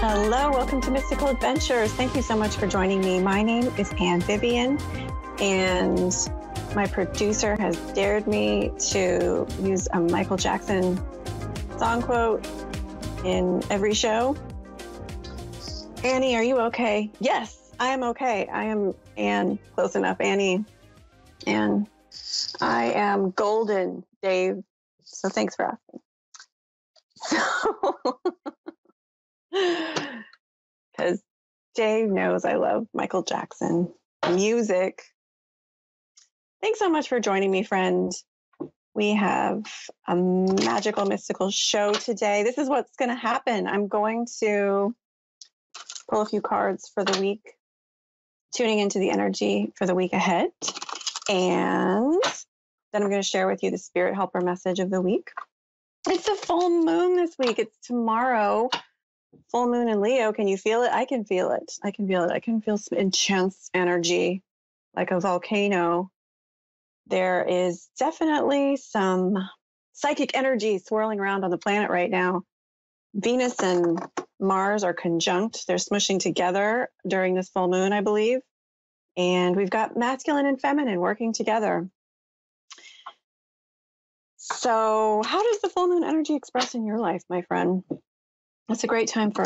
Hello, welcome to Mystical Adventures. Thank you so much for joining me. My name is Vivian, and my producer has dared me to use a Michael Jackson song quote in every show. Annie, are you okay? Yes, I am okay. I am Anne, close enough, Annie. And I am golden, Dave. So thanks for asking. So, because Dave knows I love Michael Jackson music. Thanks so much for joining me, friend. We have a magical, mystical show today. This is what's going to happen. I'm going to pull a few cards for the week, tuning into the energy for the week ahead. And then I'm going to share with you the spirit helper message of the week. It's a full moon this week. It's tomorrow. Full moon in Leo. Can you feel it? I can feel it. I can feel it. I can feel some intense energy like a volcano. There is definitely some psychic energy swirling around on the planet right now. Venus and Mars are conjunct. They're smushing together during this full moon, I believe. And we've got masculine and feminine working together. So how does the full moon energy express in your life, my friend? It's a great time for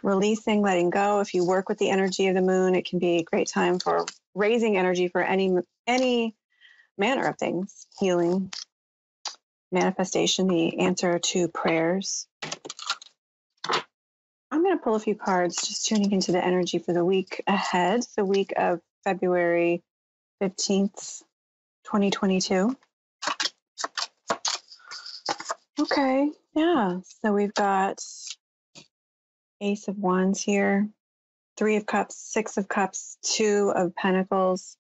releasing, letting go. If you work with the energy of the moon, it can be a great time for raising energy for any manner of things. Healing, manifestation, the answer to prayers. I'm going to pull a few cards, just tuning into the energy for the week ahead, the week of February 15th, 2022. Okay, yeah. So we've got Ace of Wands here, 3 of Cups, 6 of Cups, 2 of Pentacles.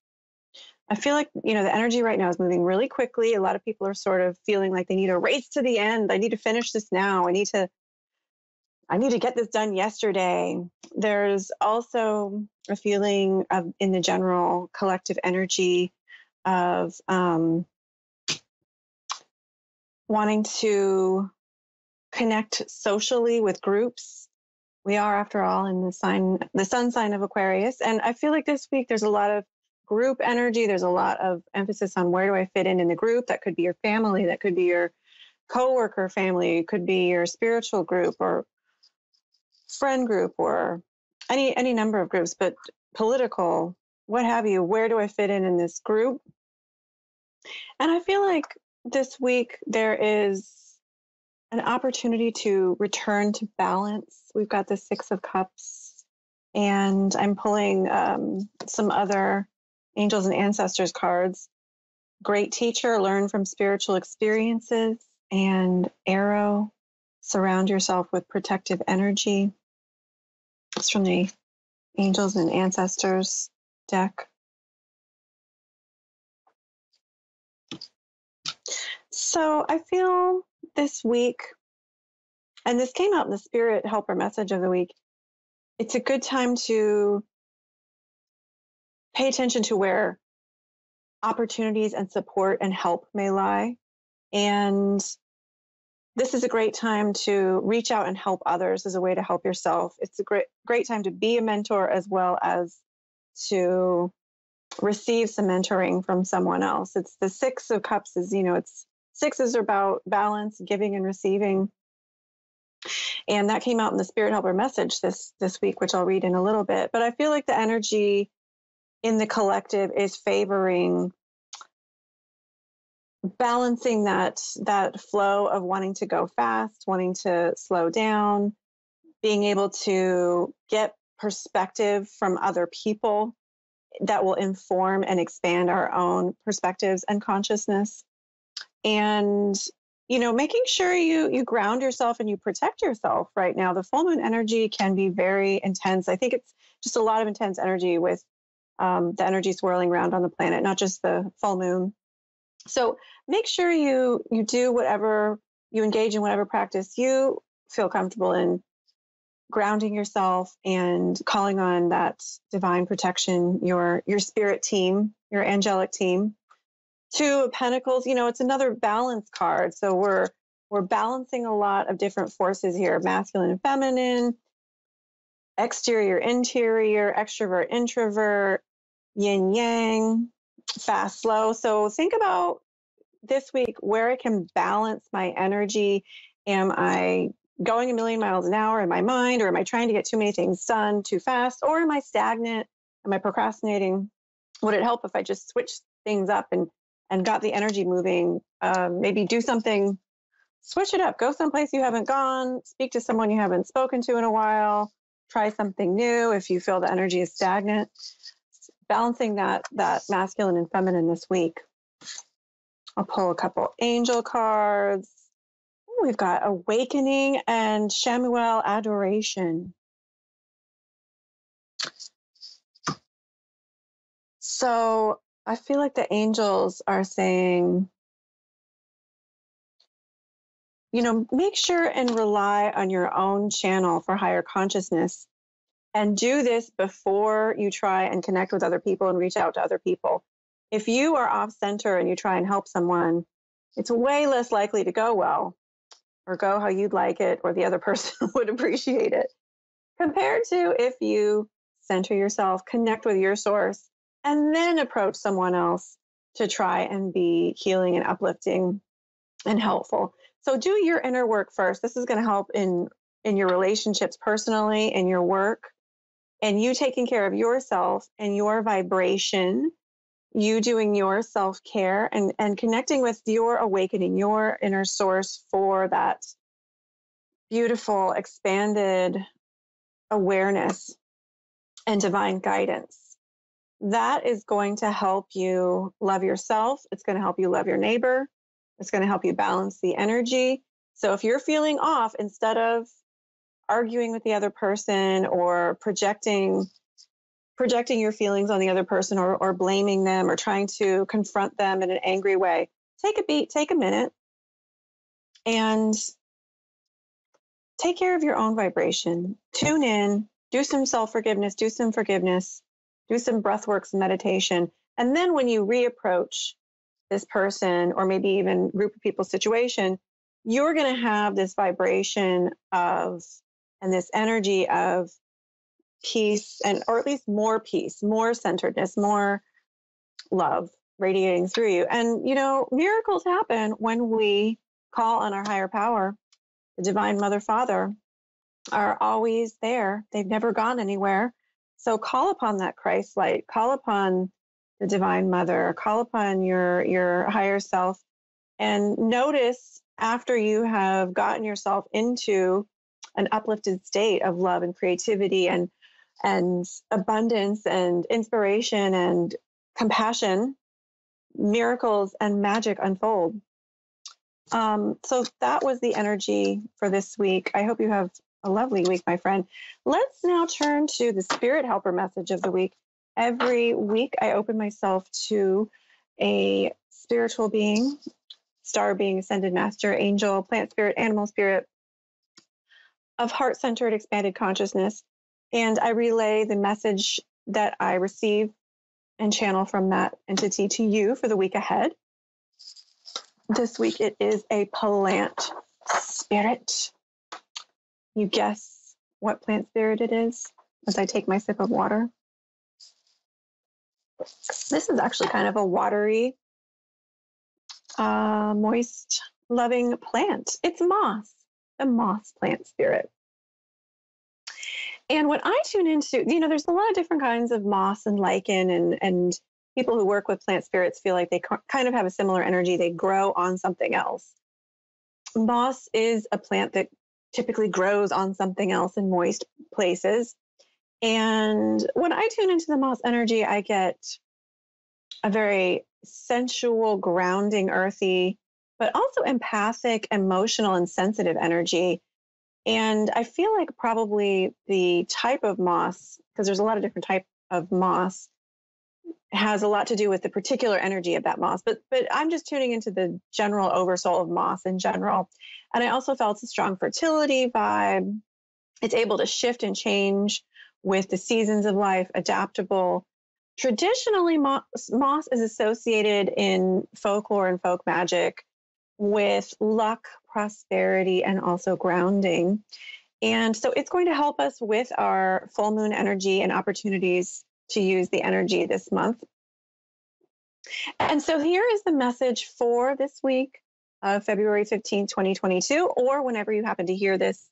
I feel like, the energy right now is moving really quickly. A lot of people are sort of feeling like they need a race to the end. I need to finish this now. I need to get this done yesterday. There's also a feeling of, in the general collective energy of wanting to connect socially with groups. We are, after all, in the sun sign of Aquarius. And I feel like this week there's a lot of group energy. There's a lot of emphasis on where do I fit in the group. That could be your family. That could be your coworker family. It could be your spiritual group or friend group or any number of groups, but political, what have you. Where do I fit in this group? And I feel like this week there is an opportunity to return to balance. We've got the 6 of Cups, and I'm pulling some other angels and ancestors cards. Great teacher, learn from spiritual experiences, and arrow, surround yourself with protective energy. It's from the angels and ancestors deck. So I feel this week, and this came out in the spirit helper message of the week, it's a good time to pay attention to where opportunities and support and help may lie. And this is a great time to reach out and help others as a way to help yourself. It's a great time to be a mentor as well as to receive some mentoring from someone else. It's the 6 of Cups is, it's 6s are about balance, giving and receiving. And that came out in the Spirit Helper message this week, which I'll read in a little bit. But I feel like the energy in the collective is favoring balancing that flow of wanting to go fast, wanting to slow down, being able to get perspective from other people that will inform and expand our own perspectives and consciousness. And, making sure you ground yourself and you protect yourself right now. The full moon energy can be very intense. I think it's just a lot of intense energy with the energy swirling around on the planet, not just the full moon. So make sure you do whatever, you engage in whatever practice you feel comfortable in, grounding yourself and calling on that divine protection, your spirit team, your angelic team. 2 of Pentacles, it's another balance card. So we're balancing a lot of different forces here, masculine and feminine, exterior, interior, extrovert, introvert, yin yang, fast, slow. So think about this week where I can balance my energy. Am I going a million miles an hour in my mind, or am I trying to get too many things done too fast, or am I stagnant? Am I procrastinating? Would it help if I just switched things up and got the energy moving? Maybe do something, switch it up, go someplace you haven't gone, speak to someone you haven't spoken to in a while, try something new if you feel the energy is stagnant. Balancing that masculine and feminine this week. I'll pull a couple angel cards. Ooh, we've got awakening and Shamuel adoration. So I feel like the angels are saying, make sure and rely on your own channel for higher consciousness, and do this before you try and connect with other people and reach out to other people. If you are off center and you try and help someone, it's way less likely to go well, or go how you'd like it, or the other person would appreciate it, compared to if you center yourself, connect with your source, and then approach someone else to try and be healing and uplifting and helpful. So do your inner work first. This is going to help in your relationships personally, in your work, and you taking care of yourself and your vibration, you doing your self-care and connecting with your awakening, your inner source for that beautiful, expanded awareness and divine guidance. That is going to help you love yourself. It's going to help you love your neighbor. It's going to help you balance the energy. So if you're feeling off, instead of arguing with the other person or projecting your feelings on the other person, or blaming them, or trying to confront them in an angry way, take a beat, take a minute, and take care of your own vibration. Tune in, do some self-forgiveness, do some forgiveness, do some breath work, some meditation. And then when you reapproach this person, or maybe even group of people situation, you're going to have this vibration of, and this energy of peace, or at least more peace, more centeredness, more love radiating through you. And, miracles happen when we call on our higher power. The divine mother, father are always there. They've never gone anywhere. So call upon that Christ light, call upon the divine mother, call upon your higher self, and notice after you have gotten yourself into an uplifted state of love and creativity and abundance and inspiration and compassion, miracles and magic unfold. So that was the energy for this week. I hope you have a lovely week, my friend. Let's now turn to the spirit helper message of the week. Every week I open myself to a spiritual being, star being, ascended master, angel, plant spirit, animal spirit, of heart-centered expanded consciousness. And I relay the message that I receive and channel from that entity to you for the week ahead. This week it is a plant spirit. You guess what plant spirit it is as I take my sip of water. This is actually kind of a watery, moist, loving plant. It's moss, the moss plant spirit. And when I tune into, there's a lot of different kinds of moss and lichen, and people who work with plant spirits feel like they kind of have a similar energy. They grow on something else. Moss is a plant that typically grows on something else in moist places. And when I tune into the moss energy, I get a very sensual, grounding, earthy, but also empathic, emotional, and sensitive energy. And I feel like probably the type of moss, because there's a lot of different type of moss, has a lot to do with the particular energy of that moss. But I'm just tuning into the general oversoul of moss in general. And I also felt a strong fertility vibe. It's able to shift and change with the seasons of life, adaptable. Traditionally, moss is associated in folklore and folk magic with luck, prosperity, and also grounding. And so it's going to help us with our full moon energy and opportunities to use the energy this month. And so here is the message for this week of February 15th, 2022, or whenever you happen to hear this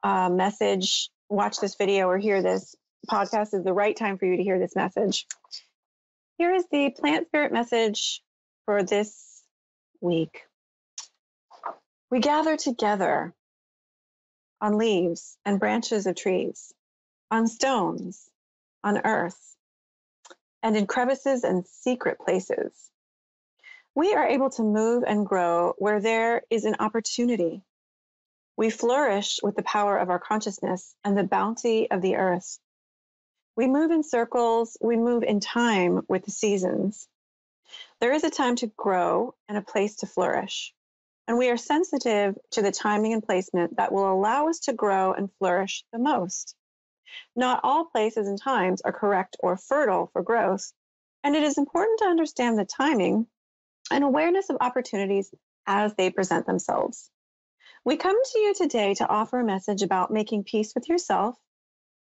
message, watch this video, or hear this podcast is the right time for you to hear this message. Here is the plant spirit message for this week. We gather together on leaves and branches of trees, on stones, on earth, and in crevices and secret places. We are able to move and grow where there is an opportunity. We flourish with the power of our consciousness and the bounty of the earth. We move in circles, we move in time with the seasons. There is a time to grow and a place to flourish. And we are sensitive to the timing and placement that will allow us to grow and flourish the most. Not all places and times are correct or fertile for growth, and it is important to understand the timing and awareness of opportunities as they present themselves. We come to you today to offer a message about making peace with yourself,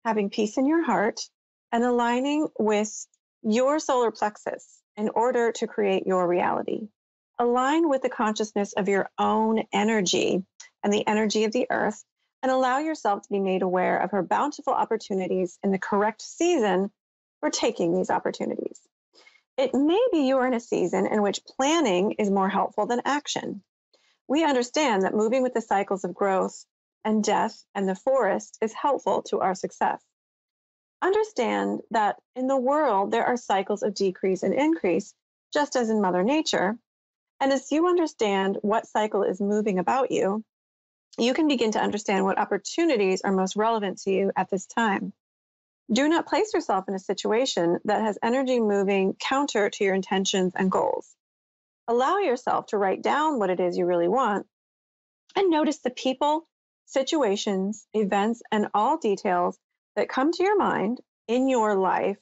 having peace in your heart, and aligning with your solar plexus in order to create your reality. Align with the consciousness of your own energy and the energy of the earth, and allow yourself to be made aware of her bountiful opportunities in the correct season for taking these opportunities. It may be you are in a season in which planning is more helpful than action. We understand that moving with the cycles of growth and death and the forest is helpful to our success. Understand that in the world, there are cycles of decrease and increase, just as in Mother Nature. And as you understand what cycle is moving about you, you can begin to understand what opportunities are most relevant to you at this time. Do not place yourself in a situation that has energy moving counter to your intentions and goals. Allow yourself to write down what it is you really want and notice the people, situations, events, and all details that come to your mind in your life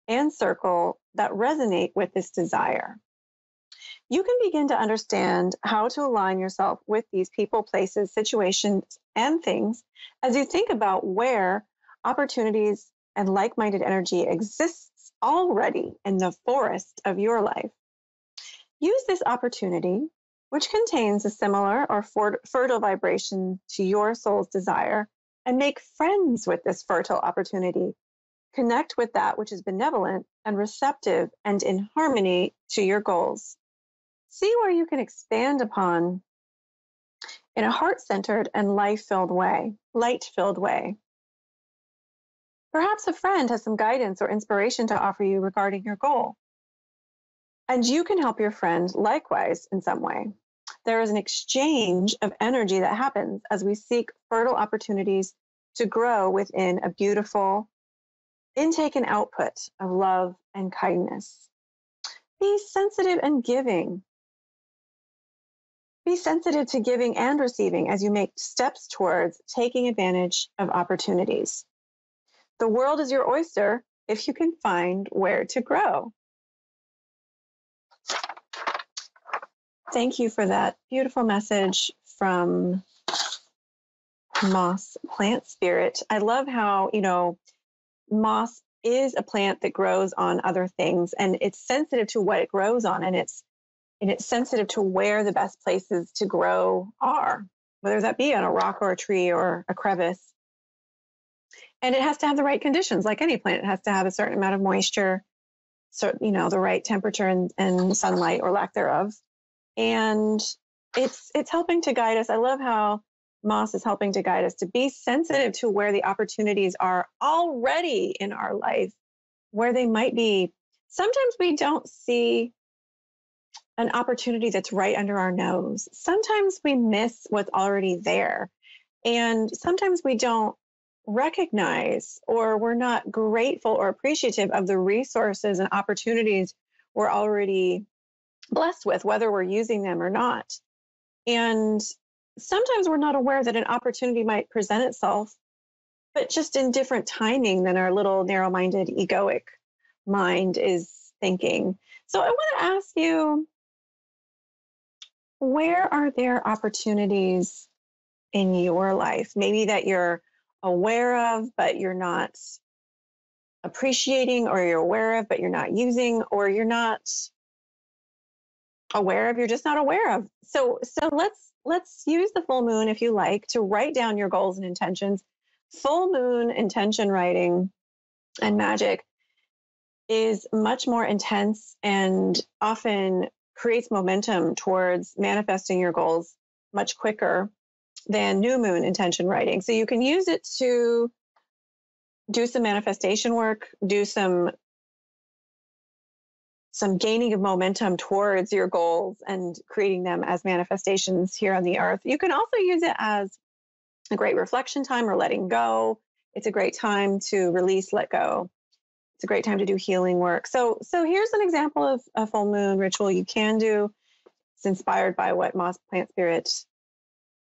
and circle that resonate with this desire. You can begin to understand how to align yourself with these people, places, situations, and things as you think about where opportunities and like-minded energy exists already in the forest of your life. Use this opportunity, which contains a similar or fertile vibration to your soul's desire, and make friends with this fertile opportunity. Connect with that which is benevolent and receptive and in harmony to your goals. See where you can expand upon in a heart-centered and light-filled way. Perhaps a friend has some guidance or inspiration to offer you regarding your goal, and you can help your friend likewise in some way. There is an exchange of energy that happens as we seek fertile opportunities to grow within a beautiful intake and output of love and kindness. Be sensitive and giving. Be sensitive to giving and receiving as you make steps towards taking advantage of opportunities. The world is your oyster if you can find where to grow. Thank you for that beautiful message from Moss Plant Spirit. I love how, moss is a plant that grows on other things, and it's sensitive to what it grows on, and it's sensitive to where the best places to grow are, whether that be on a rock or a tree or a crevice. And it has to have the right conditions, like any plant. It has to have a certain amount of moisture, so the right temperature and sunlight or lack thereof. And it's helping to guide us. I love how moss is helping to guide us to be sensitive to where the opportunities are already in our life, where they might be. Sometimes we don't see an opportunity that's right under our nose. Sometimes we miss what's already there. And sometimes we don't recognize, or we're not grateful or appreciative of the resources and opportunities we're already blessed with, whether we're using them or not. And sometimes we're not aware that an opportunity might present itself, but just in different timing than our little narrow-minded, egoic mind is thinking. So I want to ask you, where are there opportunities in your life, maybe that you're aware of, but you're not appreciating, or you're aware of, but you're not using, or you're not aware of, you're just not aware of. So let's use the full moon, if you like, to write down your goals and intentions. Full moon intention writing and magic is much more intense and often creates momentum towards manifesting your goals much quicker than new moon intention writing. So you can use it to do some manifestation work, do some gaining of momentum towards your goals and creating them as manifestations here on the earth. You can also use it as a great reflection time or letting go. It's a great time to release, let go. It's a great time to do healing work. So here's an example of a full moon ritual you can do. It's inspired by what Moss Plant Spirit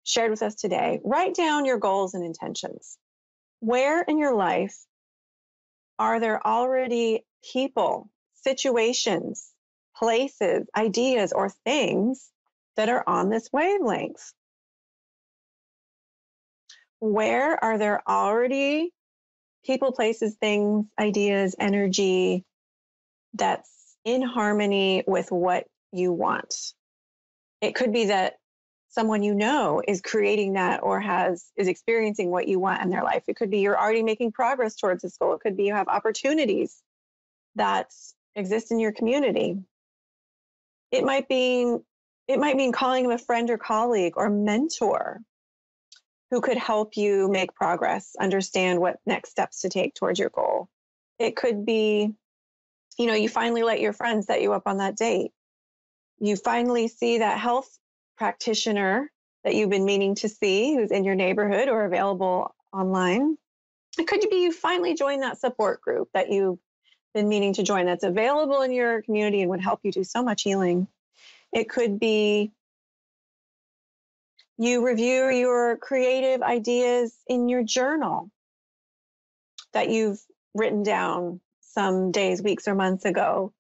shared with us today. Write down your goals and intentions. Where in your life are there already people, situations, places, ideas, or things that are on this wavelength? Where are there already people, places, things, ideas, energy that's in harmony with what you want? It could be that someone you know is creating that or is experiencing what you want in their life. It could be you're already making progress towards this goal. It could be you have opportunities that exist in your community. It might mean calling a friend or colleague or mentor who could help you make progress, understand what next steps to take towards your goal. It could be, you finally let your friend set you up on that date. You finally see that health practitioner that you've been meaning to see, who's in your neighborhood or available online. It could be you finally join that support group that you've been meaning to join, that's available in your community and would help you do so much healing. It could be you review your creative ideas in your journal that you've written down some days, weeks, or months ago.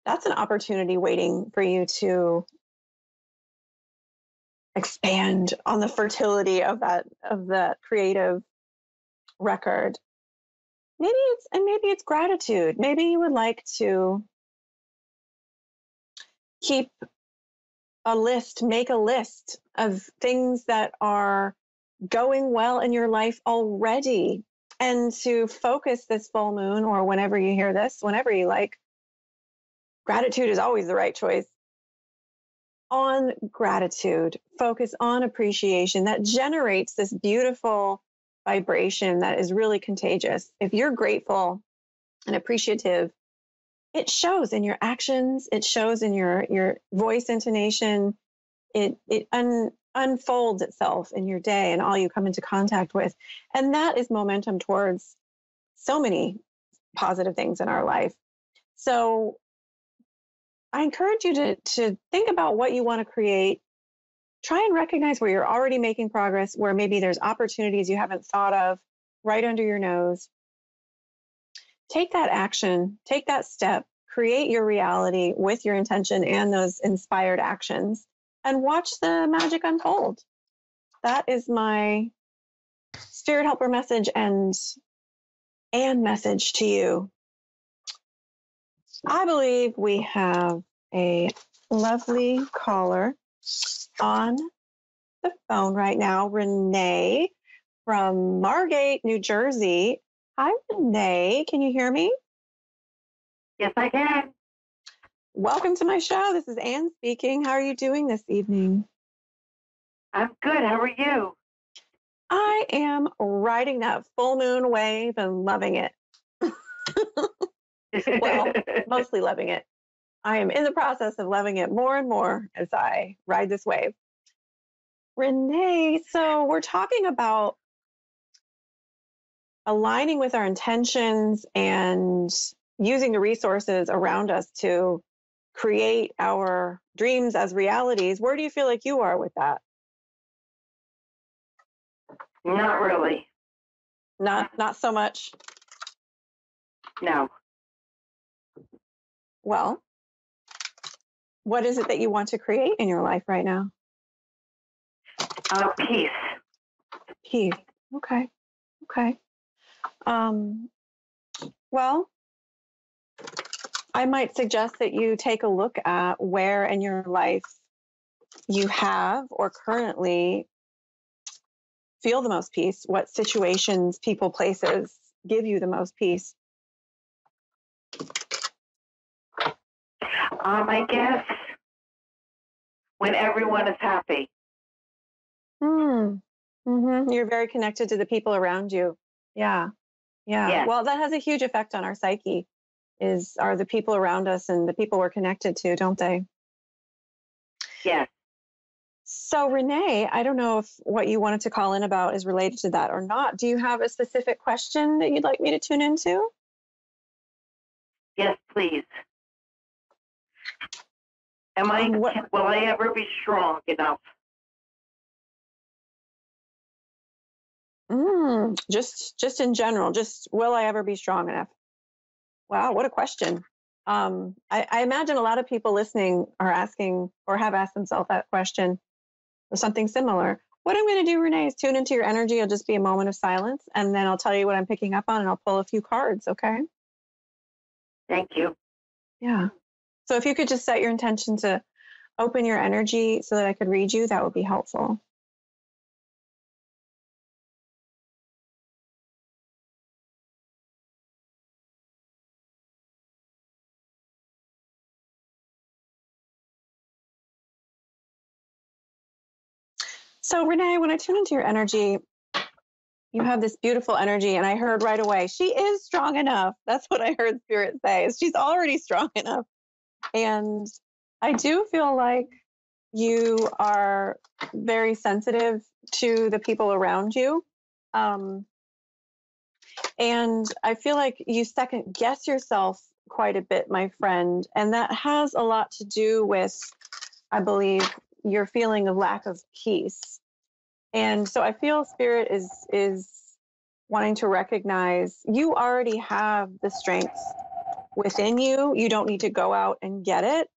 That's an opportunity waiting for you to expand on the fertility of that creative record. Maybe it's gratitude. Maybe you would like to make a list of things that are going well in your life already, and to focus this full moon, or whenever you hear this, whenever you like. Gratitude is always the right choice. On gratitude, focus on appreciation that generates this beautiful vibration that is really contagious. If you're grateful and appreciative, it shows in your actions, it shows in your voice intonation, it unfolds itself in your day and all you come into contact with. And that is momentum towards so many positive things in our life. So I encourage you to think about what you want to create. Try and recognize where you're already making progress, where maybe there's opportunities you haven't thought of right under your nose. Take that action, take that step, create your reality with your intention and those inspired actions, and watch the magic unfold. That is my spirit helper message and message to you. I believe we have a lovely caller on the phone right now, Renee from Margate, New Jersey. Hi, Renee. Can you hear me? Yes, I can. Welcome to my show. This is Anne speaking. How are you doing this evening? I'm good. How are you? I am riding that full moon wave and loving it. Well, mostly loving it. I am in the process of loving it more and more as I ride this wave. Renee, so we're talking about aligning with our intentions and using the resources around us to create our dreams as realities. Where do you feel like you are with that? Not really. Not so much? No. Well, what is it that you want to create in your life right now? Peace. Peace. Okay. Okay. Um, well, I might suggest that you take a look at where in your life you have or currently feel the most peace, what situations, people, places give you the most peace. I guess when everyone is happy. You're very connected to the people around you. Yeah. Yeah. Yes. Well, that has a huge effect on our psyche, are the people around us and the people we're connected to, don't they? Yes. So, Renee, I don't know if what you wanted to call in about is related to that or not. Do you have a specific question that you'd like me to tune into? Yes, please. Will I ever be strong enough? Just in general, just will I ever be strong enough? Wow, what a question. I imagine a lot of people listening are asking or have asked themselves that question or something similar. What I'm going to do, Renee, is tune into your energy. It'll just be a moment of silence, and then I'll tell you what I'm picking up on, and I'll pull a few cards, okay? Thank you. Yeah. So if you could just set your intention to open your energy so that I could read you, that would be helpful. So, Renee, when I tune into your energy, you have this beautiful energy, and I heard right away, she is strong enough. That's what I heard Spirit say, is she's already strong enough. And I do feel like you are very sensitive to the people around you. And I feel like you second guess yourself quite a bit, my friend. And that has a lot to do with, I believe, your feeling of lack of peace. And so I feel Spirit is wanting to recognize you already have the strength within you. You don't need to go out and get it.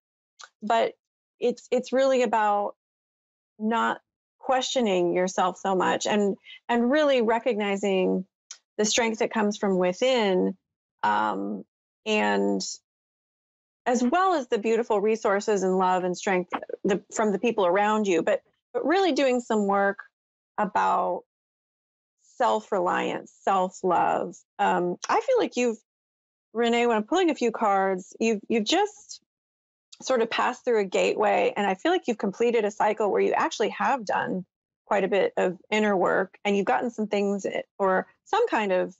But it's really about not questioning yourself so much and really recognizing the strength that comes from within, and as well as the beautiful resources and love and strength from the people around you, but really doing some work about self-reliance, self-love. I feel like Renee, when I'm pulling a few cards, you've just sort of passed through a gateway, and I feel like you've completed a cycle where you actually have done quite a bit of inner work, and you've gotten some things, or some kind of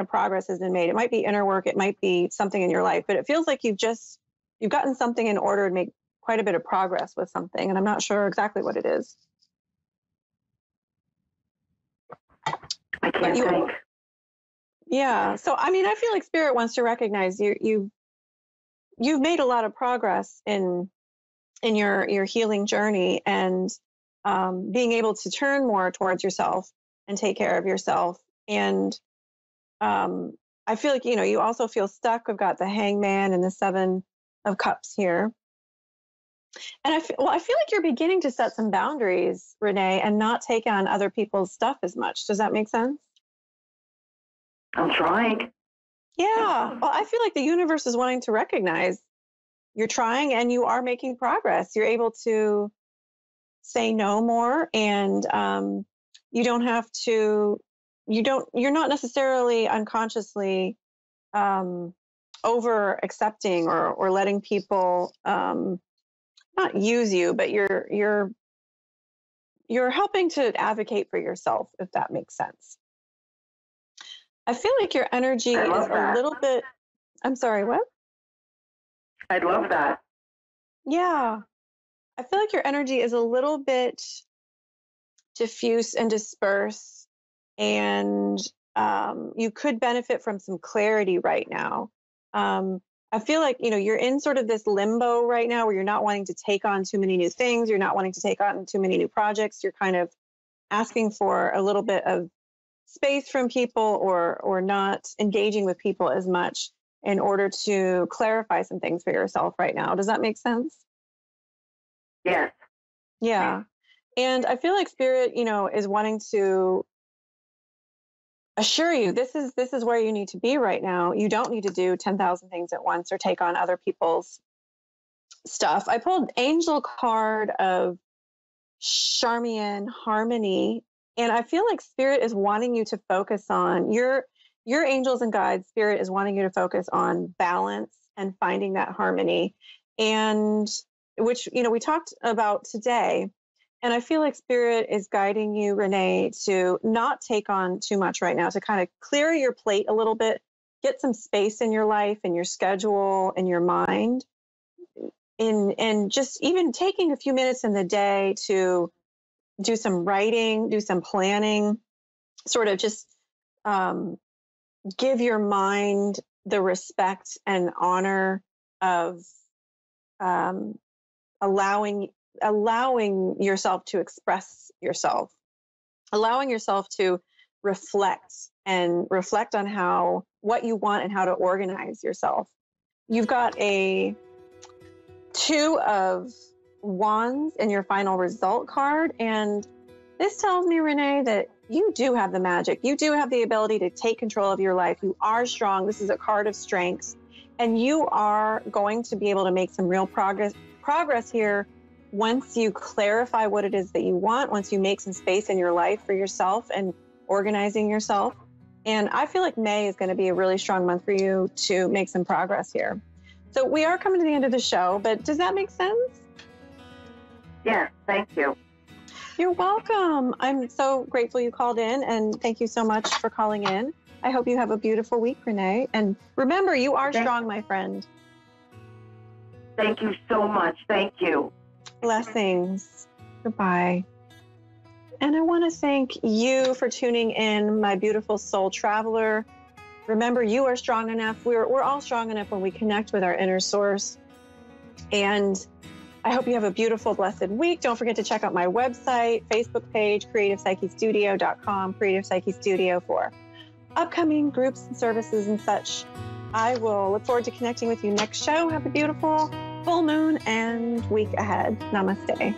progress has been made. It might be inner work, it might be something in your life, but it feels like you've gotten something in order and made quite a bit of progress with something, and I'm not sure exactly what it is. I can't think. Yeah. So I mean, I feel like Spirit wants to recognize you've made a lot of progress in your healing journey, and being able to turn more towards yourself and take care of yourself. And I feel like, you also feel stuck. We've got the Hangman and the Seven of Cups here. And I feel like you're beginning to set some boundaries, Renee, and not take on other people's stuff as much. Does that make sense? I'm trying. Yeah. Well, I feel like the universe is wanting to recognize you're trying and you are making progress. You're able to say no more, and you're not necessarily unconsciously over accepting or letting people not use you, but you're helping to advocate for yourself, if that makes sense. I feel like your energy is a little bit, I'm sorry, what? I'd love that. Yeah. I feel like your energy is a little bit diffuse and disperse, and you could benefit from some clarity right now. I feel like, you're in sort of this limbo right now where you're not wanting to take on too many new things. You're not wanting to take on too many new projects. You're kind of asking for a little bit of space from people, or not engaging with people as much in order to clarify some things for yourself right now. Does that make sense? Yes. Yeah. And I feel like Spirit, is wanting to assure you this is where you need to be right now. You don't need to do 10,000 things at once or take on other people's stuff. I pulled Angel card of Charmian Harmony, and I feel like Spirit is wanting you to focus on your angels and guides. Spirit is wanting you to focus on balance and finding that harmony, and which we talked about today. And I feel like Spirit is guiding you, Renee, to not take on too much right now, to kind of clear your plate a little bit, get some space in your life and your schedule and your mind, and just even taking a few minutes in the day to do some writing, do some planning, sort of just give your mind the respect and honor of allowing yourself to express yourself, allowing yourself to reflect on what you want and how to organize yourself. You've got a 2 of Wands in your final result card, and this tells me, Renee, that you do have the magic. You do have the ability to take control of your life. You are strong. This is a card of strengths, and you are going to be able to make some real progress here once you clarify what it is that you want, once you make some space in your life for yourself and organizing yourself. And I feel like May is going to be a really strong month for you to make some progress here. So we are coming to the end of the show, but does that make sense? Yes, thank you. You're welcome. I'm so grateful you called in, and thank you so much for calling in. I hope you have a beautiful week, Renee. And remember, you are strong, my friend. Thank you so much. Thank you. Blessings. Goodbye. And I want to thank you for tuning in, my beautiful soul traveler. Remember, you are strong enough. We're all strong enough when we connect with our inner source. And I hope you have a beautiful, blessed week. Don't forget to check out my website, Facebook page, creativepsychestudio.com, Creative Psyche Studio, for upcoming groups and services and such. I will look forward to connecting with you next show. Have a beautiful full moon and week ahead. Namaste.